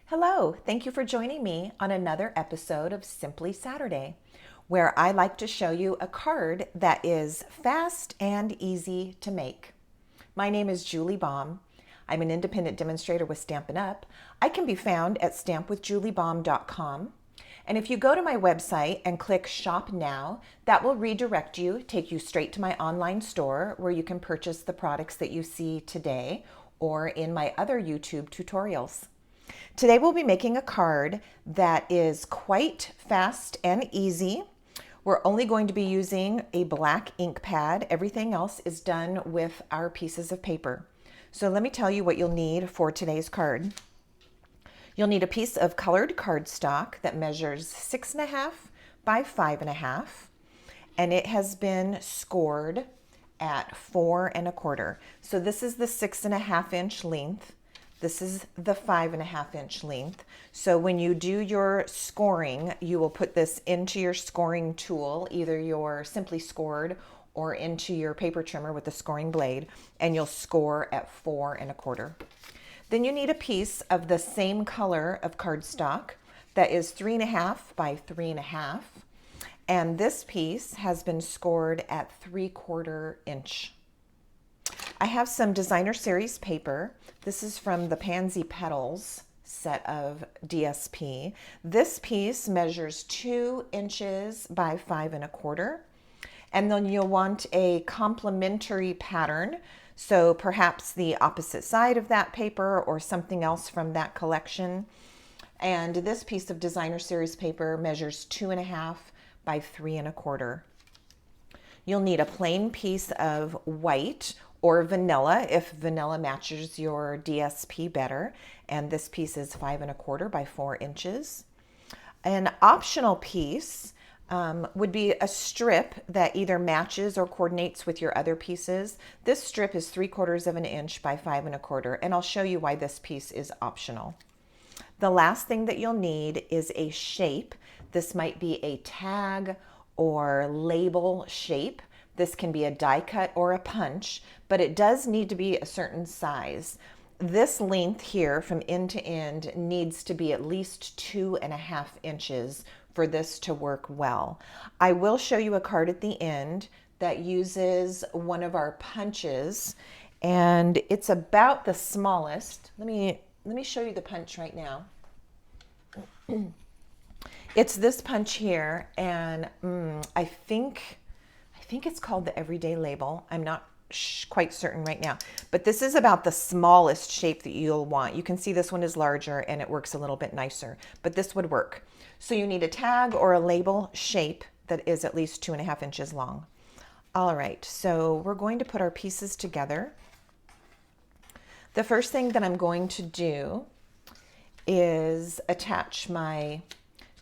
Hello, thank you for joining me on another episode of Simply Saturday, where I like to show you a card that is fast and easy to make. My name is Julie Baum. I'm an independent demonstrator with Stampin Up. I can be found at stampwithjuliebaum.com. And if you go to my website and click Shop Now, that will redirect you, take you straight to my online store where you can purchase the products that you see today or in my other YouTube tutorials. Today we'll be making a card that is quite fast and easy. We're only going to be using a black ink pad. Everything else is done with our pieces of paper. So let me tell you what you'll need for today's card. You'll need a piece of colored cardstock that measures 6.5 by 5.5, and it has been scored at 4 1/4. So this is the 6.5 inch length. This is the 5.5 inch length. So when you do your scoring, you will put this into your scoring tool, either your Simply Scored or into your paper trimmer with the scoring blade, and you'll score at 4 1/4. Then you need a piece of the same color of cardstock that is 3.5 by 3.5. And this piece has been scored at 3/4 inch. I have some designer series paper. This is from the Pansy Petals set of DSP. This piece measures 2 inches by 5 1/4. And then you'll want a complementary pattern. So perhaps the opposite side of that paper or something else from that collection. And this piece of designer series paper measures 2.5 by 3 1/4. You'll need a plain piece of white or vanilla if vanilla matches your DSP better. And this piece is 5 1/4 by 4 inches. An optional piece would be a strip that either matches or coordinates with your other pieces. This strip is 3/4 of an inch by 5 1/4, and I'll show you why this piece is optional. The last thing that you'll need is a shape. This might be a tag or label shape. This can be a die cut or a punch, but it does need to be a certain size. This length here from end to end needs to be at least 2.5 inches for this to work well. I will show you a card at the end that uses one of our punches, and it's about the smallest. Let me show you the punch right now. It's this punch here, and I think it's called the Everyday Label. I'm not quite certain right now, but this is about the smallest shape that you'll want. You can see this one is larger and it works a little bit nicer, but this would work. So you need a tag or a label shape that is at least 2.5 inches long. All right, so we're going to put our pieces together. The first thing that I'm going to do is attach my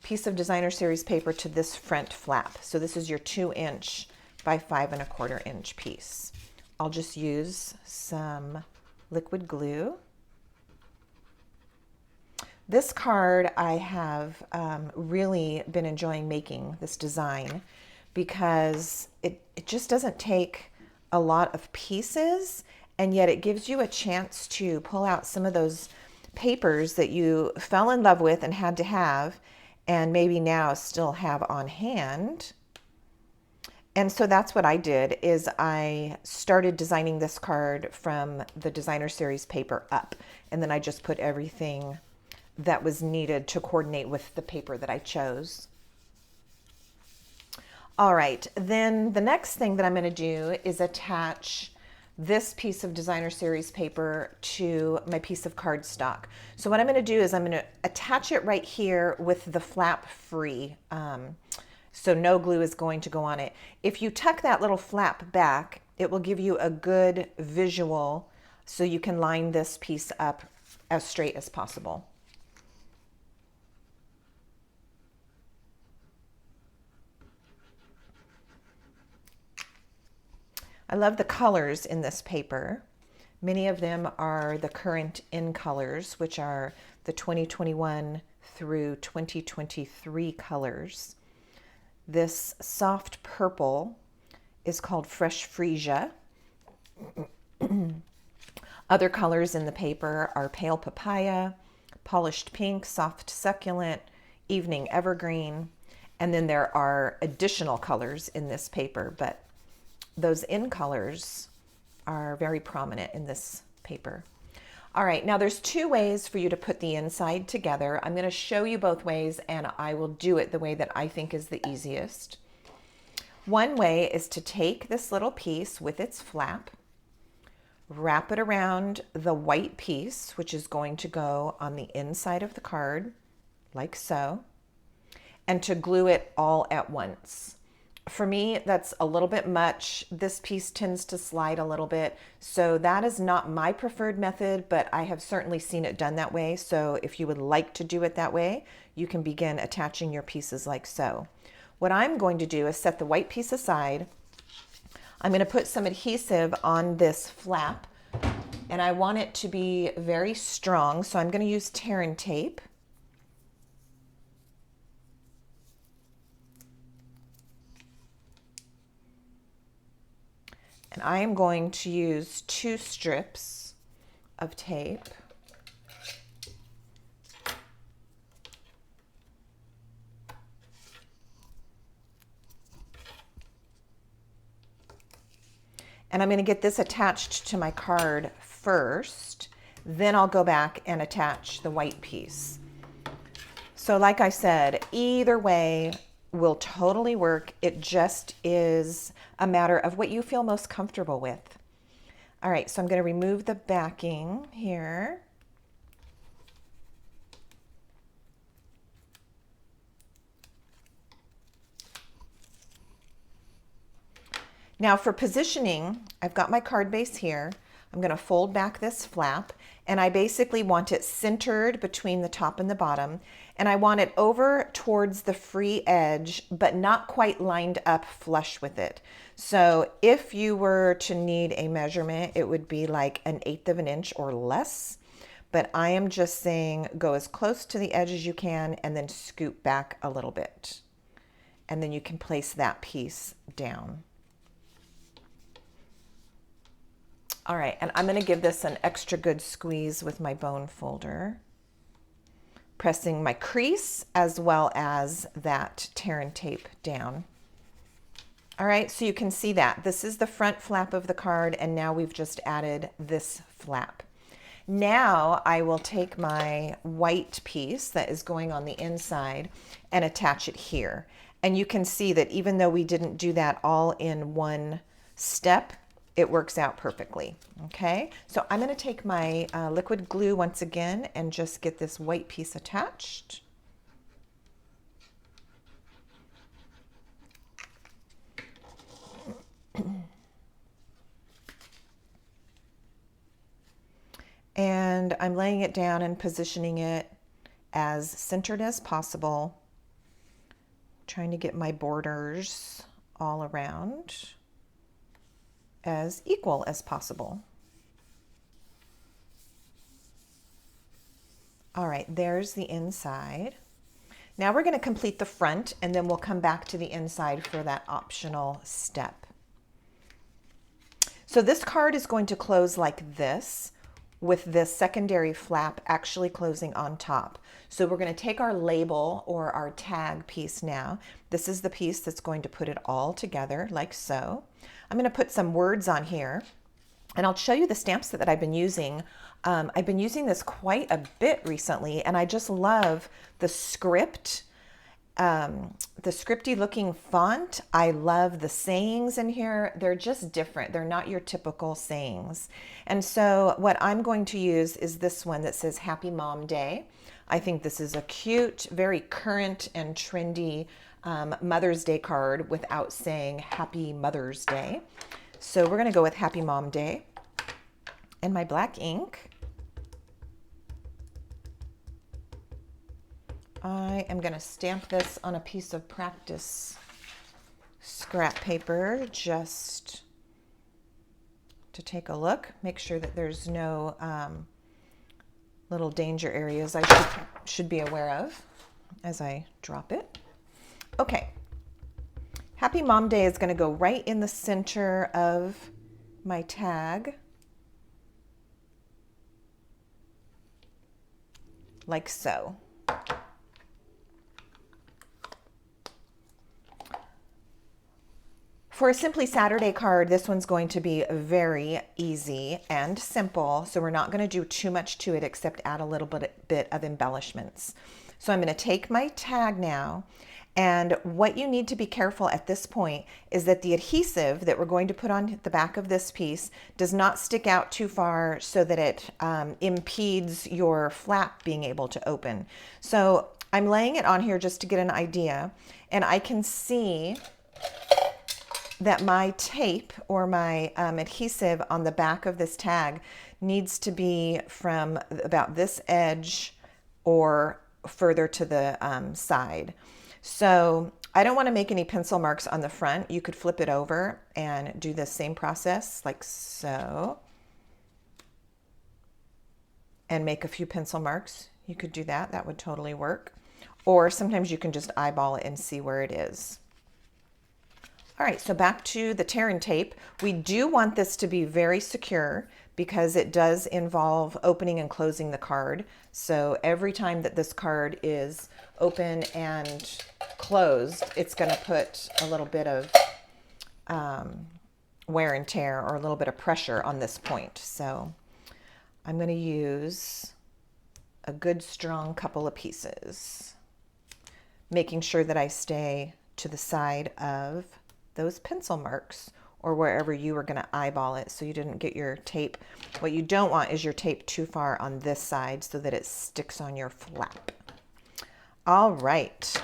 piece of designer series paper to this front flap. So this is your 2 inch by 5 1/4 inch piece. I'll just use some liquid glue. This card I have really been enjoying making, this design, because it just doesn't take a lot of pieces, and yet it gives you a chance to pull out some of those papers that you fell in love with and had to have, and maybe now still have on hand. And so that's what I did, is I started designing this card from the designer series paper up, and then I just put everything that was needed to coordinate with the paper that I chose. All right, then the next thing that I'm going to do is attach this piece of designer series paper to my piece of cardstock. So what I'm going to do is I'm going to attach it right here with the flap free. So no glue is going to go on it. If you tuck that little flap back, it will give you a good visual so you can line this piece up as straight as possible. I love the colors in this paper. Many of them are the current in colors, which are the 2021 through 2023 colors. This soft purple is called Fresh Freesia. Other colors in the paper are Pale Papaya, polished pink, soft succulent, evening evergreen, and then there are additional colors in this paper, but those in colors are very prominent in this paper. All right, now there's two ways for you to put the inside together. I'm going to show you both ways, and I will do it the way that I think is the easiest. One way is to take this little piece with its flap, wrap it around the white piece, which is going to go on the inside of the card, like so, and to glue it all at once. For me, that's a little bit much. This piece tends to slide a little bit, so that is not my preferred method, but I have certainly seen it done that way. So if you would like to do it that way, you can begin attaching your pieces like so. What I'm going to do is set the white piece aside. I'm going to put some adhesive on this flap, and I want it to be very strong, so I'm going to use tear and tape. And I am going to use 2 strips of tape. And I'm going to get this attached to my card first, then I'll go back and attach the white piece. So like I said, either way will totally work. It just is a matter of what you feel most comfortable with. All right, so I'm going to remove the backing here. Now for positioning, I've got my card base here. I'm going to fold back this flap, and I basically want it centered between the top and the bottom, and I want it over towards the free edge, but not quite lined up flush with it. So if you were to need a measurement, it would be like 1/8 of an inch or less, but I am just saying go as close to the edge as you can and then scoop back a little bit. And then you can place that piece down. All right, and I'm going to give this an extra good squeeze with my bone folder, pressing my crease as well as that tear and tape down. All right, so you can see that. This is the front flap of the card, and now we've just added this flap. Now I will take my white piece that is going on the inside and attach it here. And you can see that even though we didn't do that all in one step, it works out perfectly. Okay, so I'm going to take my liquid glue once again and just get this white piece attached. And I'm laying it down and positioning it as centered as possible, trying to get my borders all around as equal as possible. All right, there's the inside. Now we're going to complete the front, and then we'll come back to the inside for that optional step. So this card is going to close like this, with this secondary flap actually closing on top. So we're going to take our label or our tag piece now. This is the piece that's going to put it all together like so. I'm going to put some words on here, and I'll show you the stamp set that I've been using. I've been using this quite a bit recently, and I just love the script, the scripty looking font. I love the sayings in here. They're just different. They're not your typical sayings. And so what I'm going to use is this one that says Happy Mom Day. I think this is a cute, very current and trendy Mother's Day card without saying Happy Mother's Day. So we're going to go with Happy Mom Day. And my black ink, I am going to stamp this on a piece of practice scrap paper just to take a look, make sure that there's no little danger areas I should be aware of as I drop it. Okay, Happy Mom Day is going to go right in the center of my tag. like so. For a Simply Saturday card, this one's going to be very easy and simple, so we're not going to do too much to it except add a little bit of embellishments. So I'm going to take my tag now, and what you need to be careful at this point is that the adhesive that we're going to put on the back of this piece does not stick out too far so that it impedes your flap being able to open. So I'm laying it on here just to get an idea, and I can see that my tape or my adhesive on the back of this tag needs to be from about this edge or further to the side. So I don't want to make any pencil marks on the front. You could flip it over and do the same process like so and make a few pencil marks. You could do that. That would totally work. Or sometimes you can just eyeball it and see where it is. All right, so back to the tear and tape. We do want this to be very secure because it does involve opening and closing the card. So every time that this card is open and closed, it's going to put a little bit of wear and tear or a little bit of pressure on this point. So I'm going to use a good strong couple of pieces, making sure that I stay to the side of those pencil marks or wherever you were going to eyeball it so you didn't get your tape. What you don't want is your tape too far on this side so that it sticks on your flap. All right.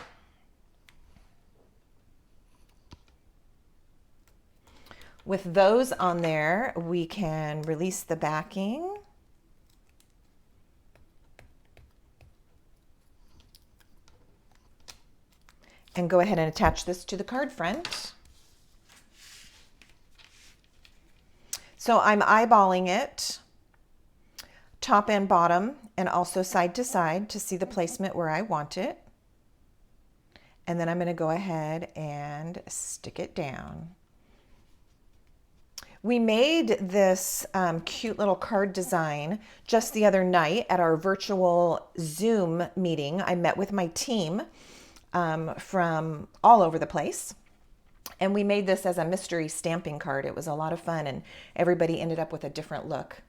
With those on there, we can release the backing. And go ahead and attach this to the card front. So I'm eyeballing it, top and bottom, and also side to side to see the placement where I want it. And then I'm going to go ahead and stick it down. We made this cute little card design just the other night at our virtual Zoom meeting. I met with my team from all over the place. And we made this as a mystery stamping card. It was a lot of fun and everybody ended up with a different look.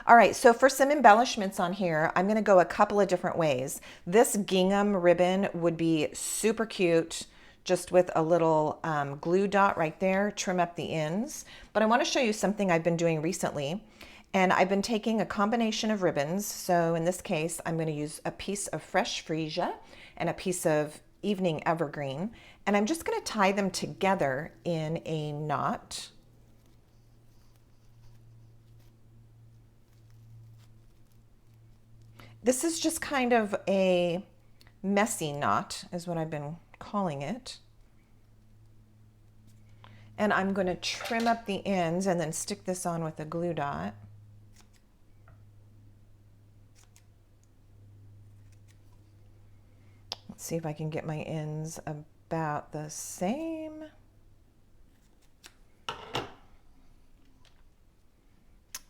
All right, so for some embellishments on here, I'm gonna go a couple of different ways. This gingham ribbon would be super cute just with a little glue dot right there, trim up the ends. But I wanna show you something I've been doing recently. And I've been taking a combination of ribbons. So in this case, I'm gonna use a piece of fresh freesia and a piece of evening evergreen. And I'm just going to tie them together in a knot. This is just kind of a messy knot, is what I've been calling it. And I'm going to trim up the ends and then stick this on with a glue dot. Let's see if I can get my ends about the same.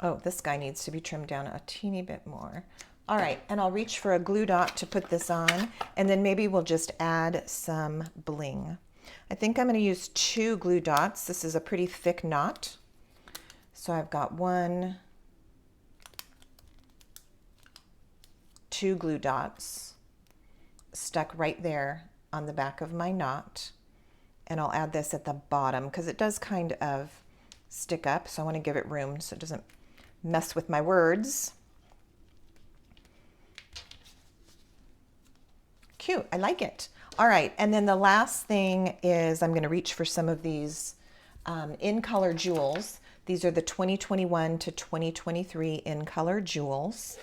Oh, this guy needs to be trimmed down a teeny bit more. All right, and I'll reach for a glue dot to put this on, and then maybe we'll just add some bling. I think I'm going to use 2 glue dots. This is a pretty thick knot. So I've got 1, 2 glue dots stuck right there on the back of my knot, and I'll add this at the bottom because it does kind of stick up, so I want to give it room so it doesn't mess with my words. Cute, I like it. All right, and then the last thing is I'm going to reach for some of these in color jewels. These are the 2021 to 2023 in color jewels.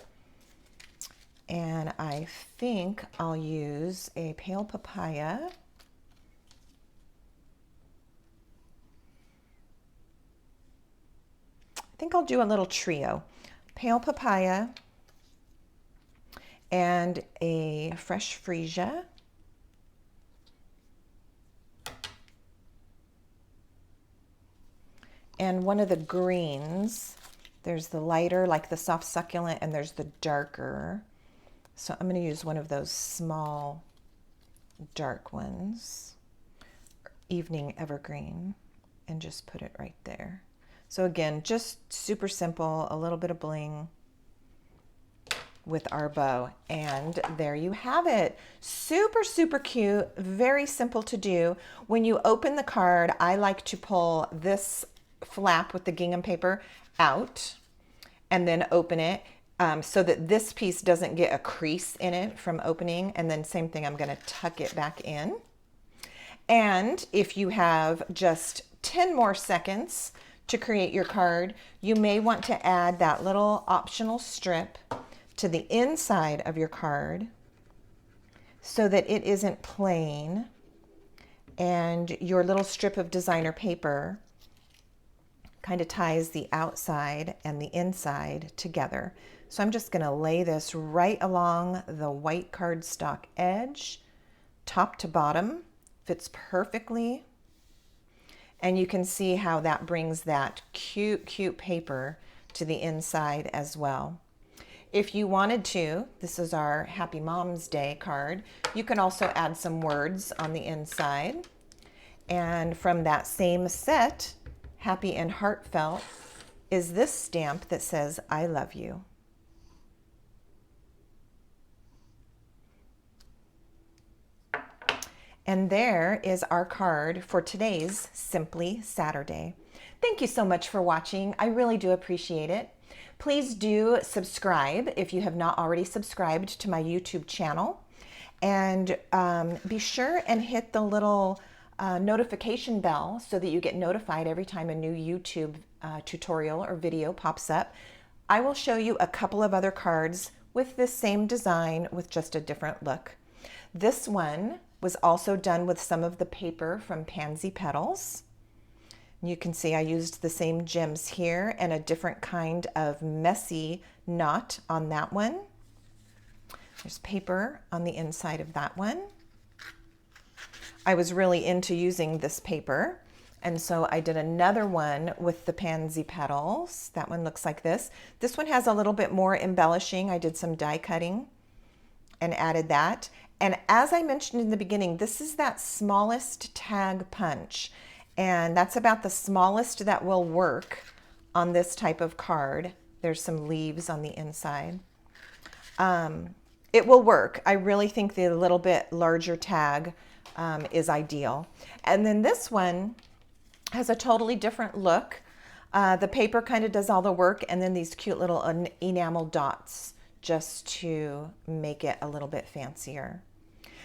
And I think I'll use a pale papaya. I think I'll do a little trio. Pale papaya and a fresh freesia. And one of the greens. There's the lighter, like the soft succulent, and there's the darker. So I'm going to use one of those small dark ones, Evening Evergreen, and just put it right there. So again, just super simple, a little bit of bling with our bow, and there you have it. Super, super cute, very simple to do. When you open the card, I like to pull this flap with the gingham paper out and then open it so that this piece doesn't get a crease in it from opening. And then same thing, I'm going to tuck it back in. And if you have just 10 more seconds to create your card, you may want to add that little optional strip to the inside of your card so that it isn't plain, and your little strip of designer paper kind of ties the outside and the inside together. So I'm just going to lay this right along the white cardstock edge, top to bottom, fits perfectly. And you can see how that brings that cute, cute paper to the inside as well. If you wanted to, this is our Happy Mom's Day card, you can also add some words on the inside. And from that same set, Happy and Heartfelt, is this stamp that says, I love you. And there is our card for today's Simply Saturday. Thank you so much for watching. I really do appreciate it. Please do subscribe if you have not already subscribed to my YouTube channel. And be sure and hit the little notification bell so that you get notified every time a new YouTube tutorial or video pops up. I will show you a couple of other cards with this same design with just a different look. This one was also done with some of the paper from Pansy Petals. You can see I used the same gems here and a different kind of messy knot on that one. There's paper on the inside of that one. I was really into using this paper, and so I did another one with the Pansy Petals. That one looks like this. This one has a little bit more embellishing. I did some die cutting and added that. And as I mentioned in the beginning, this is that smallest tag punch. And that's about the smallest that will work on this type of card. There's some leaves on the inside. It will work. I really think the little bit larger tag is ideal. And then this one has a totally different look. The paper kind of does all the work, and then these cute little enamel dots just to make it a little bit fancier.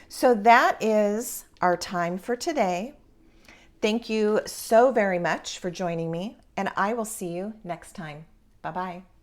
So that is our time for today. Thank you so very much for joining me, and I will see you next time. Bye-bye.